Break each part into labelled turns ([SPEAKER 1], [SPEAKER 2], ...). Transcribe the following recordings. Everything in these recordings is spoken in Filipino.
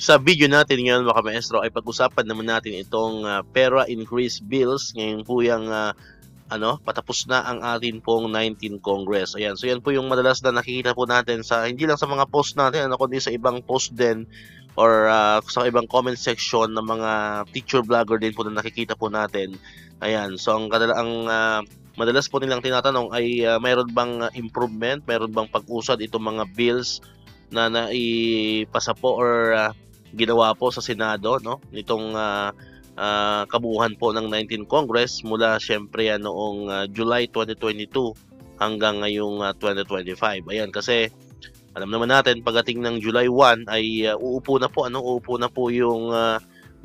[SPEAKER 1] Sa video natin ngayon mga maestro ay pag-usapan naman natin itong pera increase bills. Ngayon po yung patapos na ang atin pong 19th Congress. Ayan, so yan po yung madalas na nakikita po natin sa hindi lang sa mga post natin, kundi sa ibang post din or sa ibang comment section ng mga teacher vlogger din po na nakikita po natin. Ayan, so ang madalas po nilang tinatanong ay mayroon bang improvement, mayroon bang pag-usad itong mga bills na naipasa po or ginawa po sa Senado, no? Nitong kabuuan po ng 19th Congress mula syempre yan noong July 2022 hanggang ngayong 2025. Ayan, kasi alam naman natin pagdating ng July 1 ay uupo na po yung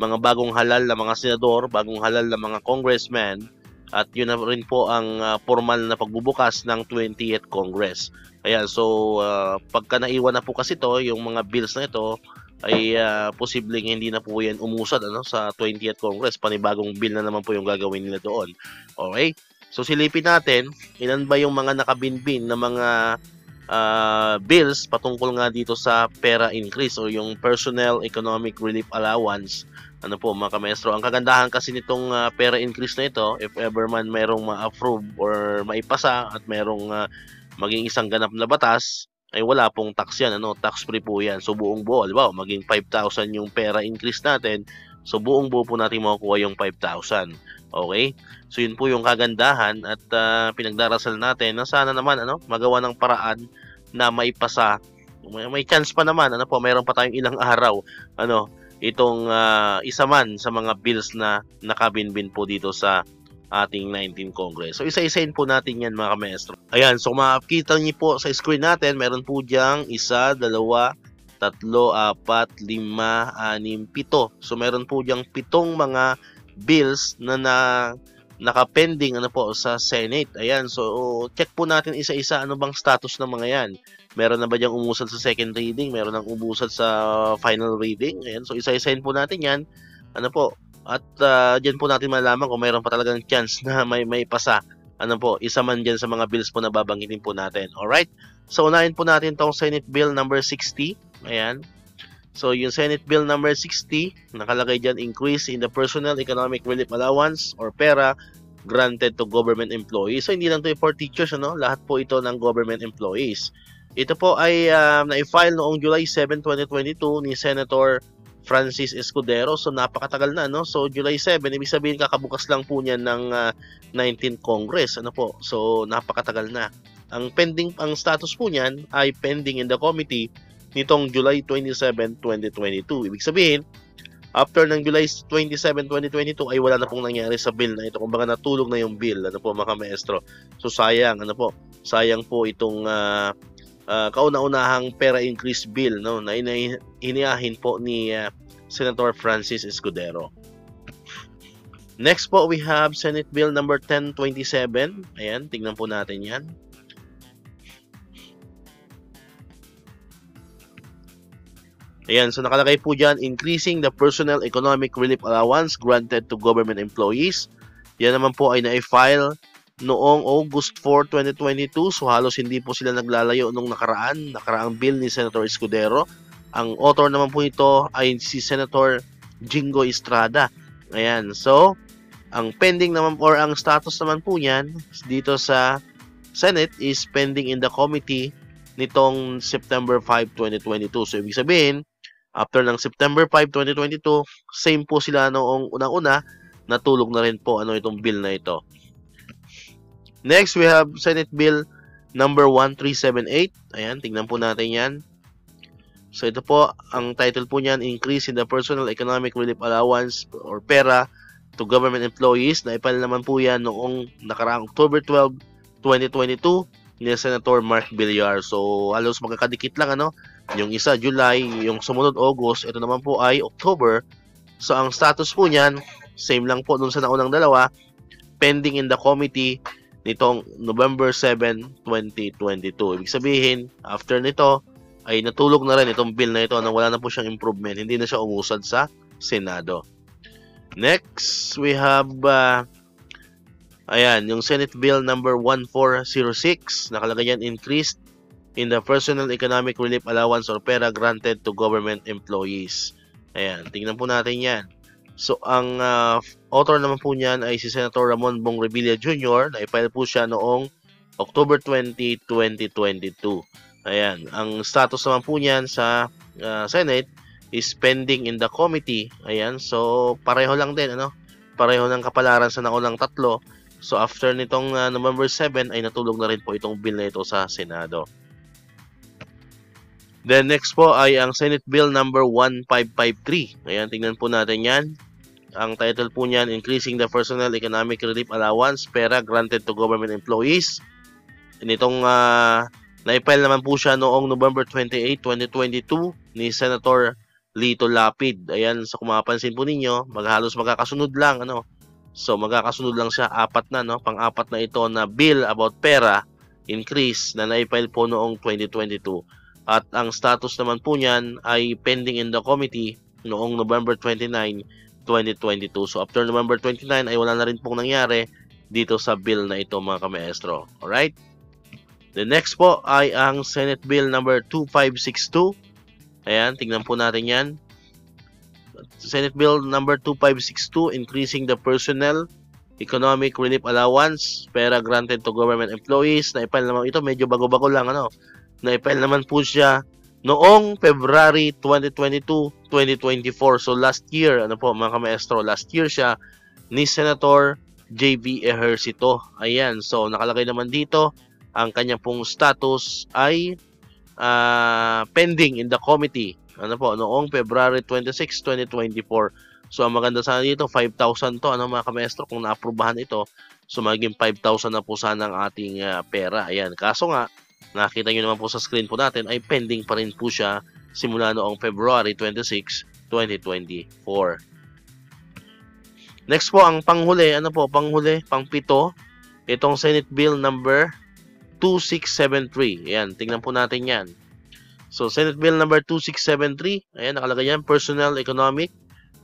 [SPEAKER 1] mga bagong halal na mga senador, bagong halal na mga congressmen, at yun na rin po ang formal na pagbubukas ng 20th Congress. Ayan, so pagka naiwan na po kasi to, yung mga bills na ito ay posibleng hindi na po yan umusad sa 20th Congress. Panibagong bill na naman po yung gagawin nila doon. Okay? So silipin natin, ilan ba yung mga nakabinbin na mga bills patungkol nga dito sa pera increase o yung Personal Economic Relief Allowance. Mga kamaestro, ang kagandahan kasi nitong pera increase na ito, if ever man merong ma-approve or maipasa at merong maging isang ganap na batas, ay wala pong tax yan, tax free po yan. So buong buo, maging 5,000 yung pera increase natin, so buong buo po natin makukuha yung 5,000. Okay? So yun po yung kagandahan at pinagdarasal natin na sana naman magawa ng paraan na maipasa. May chance pa naman, mayroon pa tayong ilang araw itong isa man sa mga bills na nakabinbin po dito sa ating 19th Congress. So isa-isahin po natin yan mga maestro. Ayan, so makikita niyo po sa screen natin, meron po diyang 1, 2, 3, 4, 5, 6, 7. So meron po diyang 7 mga bills na nakapending sa Senate. Ayan, so check po natin isa-isa ano bang status ng mga yan. Meron na ba diyang umusad sa second reading? Meron nang umusad sa final reading? Ayan, so isa-isahin po natin yan. At dyan po natin malalaman kung mayroon pa talagang chance na may pasa. Isa man dyan sa mga bills po na babanggitin po natin. Alright? So unahin po natin tong Senate Bill number 60. Ayan. So yung Senate Bill number 60, nakalagay dyan, increase in the Personal Economic Relief Allowance or pera granted to government employees. So hindi lang ito for teachers, lahat po ito ng government employees. Ito po ay na-file noong July 7, 2022 ni Senator Francis Escudero. So napakatagal na, So July 7, ibig sabihin kakabukas lang po niyan ng 19th Congress, So napakatagal na. Ang status po niyan ay pending in the committee nitong July 27, 2022. Ibig sabihin, after ng July 27, 2022 ay wala na pong nangyari sa bill na ito. Kumbaga natulog na yung bill, mga maestro. So sayang, sayang po itong kauna-unahang pera increase bill na inihahin po ni Senator Francis Escudero. Next po, we have Senate Bill number 1027. Ayan, tingnan po natin yan. Ayan, so nakalagay po dyan, increasing the Personal Economic Relief Allowance granted to government employees. Yan naman po ay na-file noong August 4, 2022. So halos hindi po sila naglalayo nung nakaraang bill ni Senator Escudero. Ang author naman po ito ay si Senator Jingo Estrada. Ayan, so ang pending naman or ang status naman po niyan dito sa Senate is pending in the committee nitong September 5, 2022. So ibig sabihin, after ng September 5, 2022, same po sila noong unang-una, natulog na rin po itong bill na ito. Next, we have Senate Bill number 1378. Ayan, tingnan po natin yan. So ito po, ang title po niyan, Increase in the Personal Economic Relief Allowance or pera to government employees. Naipal naman po yan noong nakaraang October 12, 2022 ni Senator Mark Villar. So halos magkakadikit lang yung isa July, yung sumunod August, ito naman po ay October. So ang status po niyan, same lang po dun sa naunang dalawa, pending in the committee nitong November 7, 2022. Ibig sabihin, after nito ay natulog na rin itong bill na ito na wala na po siyang improvement, hindi na siya umusad sa Senado. Next, we have ayan, yung Senate Bill number 1406, nakalagay yan, increased in the Personal Economic Relief Allowance or pera granted to government employees. Ayan, tingnan po natin yan. So, ang author naman po niyan ay si Senator Ramon Bong Revilla Jr. Na-file po siya noong October 20, 2022. Ayan, ang status naman po niyan sa Senate is pending in the committee. Ayan, so pareho lang din, ano? Pareho ng kapalaran sa naunang tatlo. So, after nitong November 7 ay natulog na rin po itong bill na ito sa Senado. Then next po ay ang Senate Bill number 1553. Ayan, tingnan po natin yan. Ang title po niyan, Increasing the Personal Economic Relief Allowance, pera granted to government employees. Nitong na-file naman po siya noong November 28, 2022 ni Senator Lito Lapid. Ayan, so kung mapapansin po ninyo, halos magkakasunod lang, ano. So magkakasunod lang siya, apat na, no, pang-apat na ito na bill about pera increase na na-file po noong 2022. At ang status naman po niyan ay pending in the committee noong November 29, 2022. So after November 29 ay wala na rin pong nangyari dito sa bill na ito, mga kamaestro. Alright? The next po ay ang Senate Bill number 2562. Ayan, tingnan po natin yan. Senate Bill number 2562, Increasing the Personnel Economic Relief Allowance, pera granted to government employees. Na-file naman ito, medyo bago-bago lang, ano. Na-file naman po siya noong February 2022, 2024. So last year, ano po mga kamaestro, last year siya ni Senator J.B. Ejercito. Ayan, so nakalagay naman dito, ang kanya pong status ay pending in the committee. Ano po, noong February 26, 2024. So ang maganda sana dito, 5,000 to, ano mga kamaestro, kung naaprubahan ito. So magiging 5,000 na po sana ang ating pera. Ayan, kaso nga, nakita nyo naman po sa screen po natin ay pending pa rin po siya simula noong February 26, 2024. Next po ang panghuli, ano po, pangpito, itong Senate Bill number 2673. Ayan, tingnan po natin yan. So Senate Bill number 2673, ayan, nakalagay yan, Personal Economic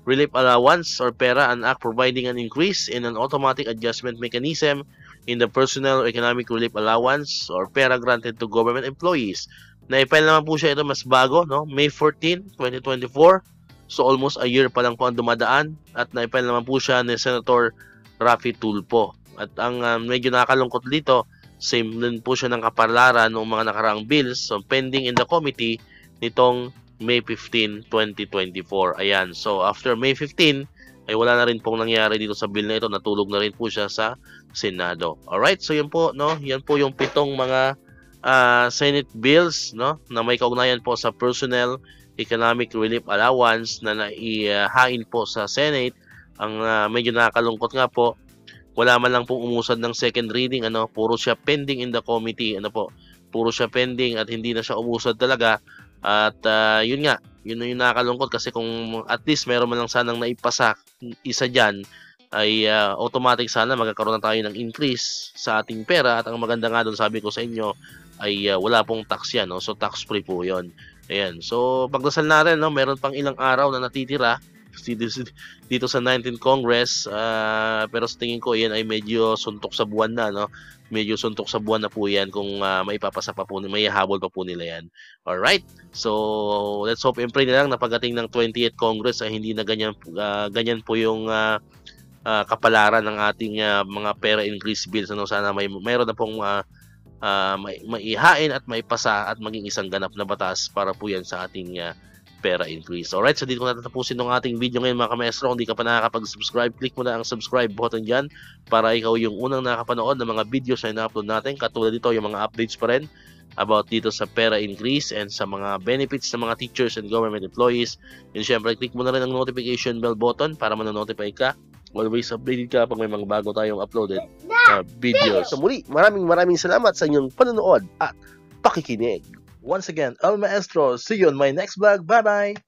[SPEAKER 1] Relief Allowance or pera, an act providing an increase in an automatic adjustment mechanism in the Personal Economic Relief Allowance or pera granted to government employees. Na-file naman po siya, ito mas bago, no? May 14, 2024. So almost a year pa lang po ang dumadaan at na-file naman po siya ni Senator Raffy Tulfo. At ang medyo nakakalungkot dito, same din po siya ng kapalaran ng mga nakaraang bills. So pending in the committee nitong May 15, 2024. Ayan, so after May 15, ay wala na rin pong nangyari dito sa bill na ito. Natulog na rin po siya sa Senado. Alright, so yan po, no? Yan po yung pitong mga Senate bills, no? Na may kaugnayan po sa Personal Economic Relief Allowance na naihain po sa Senate. Ang medyo nakakalungkot nga po, wala man lang pong umusad ng second reading, ano? Puro siya pending in the committee, ano po? Puro siya pending at hindi na siya umusad talaga. At yun nga, yun yung nakakalungkot kasi kung at least meron man lang sanang naipasa isa dyan, ay automatic sana magkakaroon na tayo ng increase sa ating pera. At ang maganda nga doon, sabi ko sa inyo, ay wala pong tax yan, no? So tax free po yun. Ayan, so pagdasal na rin, no? Meron pang ilang araw na natitira dito sa 19th Congress, pero sa tingin ko yan ay medyo suntok sa buwan na, no? Medyo suntok sa buwan na po yan kung maipapasa pa po, may habol pa po nila yan. Alright, so let's hope and pray na lang na pagdating ng 20th Congress ay hindi na ganyan po yung kapalaran ng ating mga pera increase bills, ano? Sana mayroon na pong maihain at maipasa at maging isang ganap na batas para po yan sa ating pera increase. Alright, so dito ko natatapusin ng ating video ngayon, mga kamaestro. Kung di ka pa nakakapag-subscribe, click mo na ang subscribe button dyan para ikaw yung unang nakapanood ng mga videos na ina-upload natin. Katulad dito, yung mga updates pa rin about dito sa pera increase and sa mga benefits ng mga teachers and government employees. And syempre, click mo na rin ang notification bell button para manonotify ka. Always updated ka pag may mga bago tayong uploaded videos. So muli, maraming salamat sa inyong panonood at pakikinig. Once again, El Maestro. See you on my next vlog. Bye-bye!